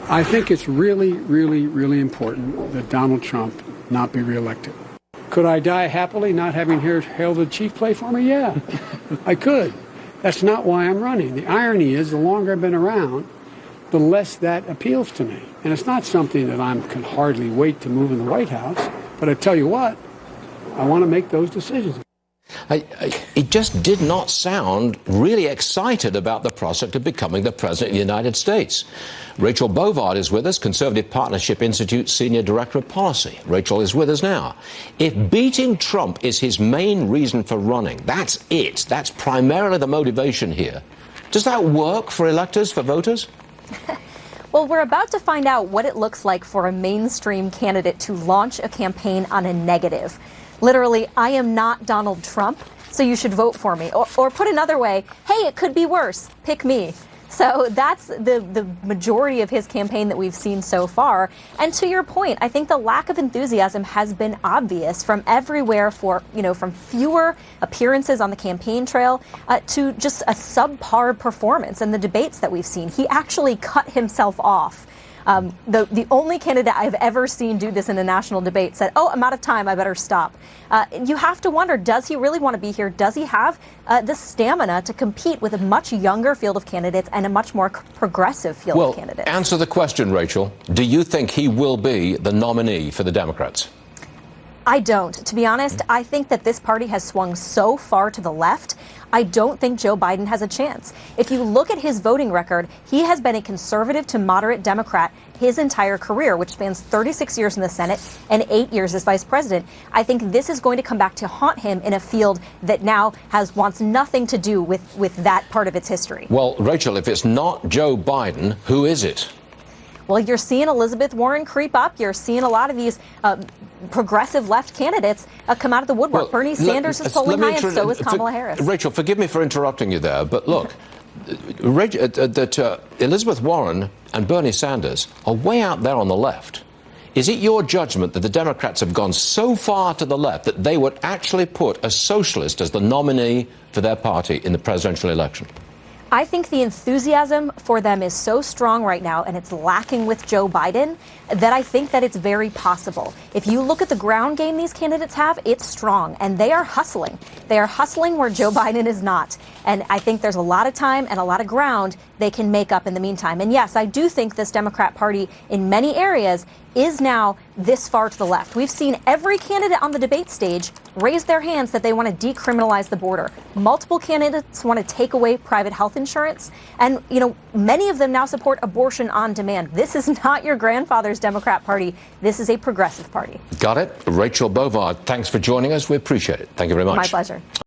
I think it's really, really, really important that Donald Trump not be reelected. Could I die happily not having Hail the Chief play for me? Yeah, I could. That's not why I'm running. The irony is, the longer I've been around, the less that appeals to me. And it's not something that I can hardly wait to move in the White House. But I tell you what, I want to make those decisions. It just did not sound really excited about the prospect of becoming the President of the United States. Rachel Bovard is with us, Conservative Partnership Institute Senior Director of Policy. Rachel is with us now. If beating Trump is his main reason for running, that's it. That's primarily the motivation here. Does that work for electors, for voters? Well, we're about to find out what it looks like for a mainstream candidate to launch a campaign on a negative. Literally, I am not Donald Trump, so you should vote for me. Or put another way, hey, it could be worse. Pick me. So that's the majority of his campaign that we've seen so far. And to your point, I think the lack of enthusiasm has been obvious from everywhere from fewer appearances on the campaign trail to just a subpar performance in the debates that we've seen. He actually cut himself off. The only candidate I've ever seen do this in a national debate said, oh, I'm out of time, I better stop. You have to wonder, does he really want to be here? Does he have the stamina to compete with a much younger field of candidates and a much more progressive field of candidates? Answer the question, Rachel. Do you think he will be the nominee for the Democrats? I don't. To be honest, I think that this party has swung so far to the left, I don't think Joe Biden has a chance. If you look at his voting record, he has been a conservative to moderate Democrat his entire career, which spans 36 years in the Senate and 8 years as vice president. I think this is going to come back to haunt him in a field that now wants nothing to do with that part of its history. Well, Rachel, if it's not Joe Biden, who is it? Well, you're seeing Elizabeth Warren creep up. You're seeing a lot of these progressive left candidates come out of the woodwork. Bernie Sanders is polling high, and so is Kamala Harris. Rachel, forgive me for interrupting you there, but look, Elizabeth Warren and Bernie Sanders are way out there on the left. Is it your judgment that the Democrats have gone so far to the left that they would actually put a socialist as the nominee for their party in the presidential election? I think the enthusiasm for them is so strong right now, and it's lacking with Joe Biden, that I think that it's very possible. If you look at the ground game these candidates have, it's strong, and they are hustling. They are hustling where Joe Biden is not. And I think there's a lot of time and a lot of ground they can make up in the meantime. And yes, I do think this Democrat Party in many areas is now this far to the left. We've seen every candidate on the debate stage raise their hands that they want to decriminalize the border. Multiple candidates want to take away private health insurance. And, many of them now support abortion on demand. This is not your grandfather's Democrat Party. This is a progressive party. Got it. Rachel Bovard, thanks for joining us. We appreciate it. Thank you very much. My pleasure.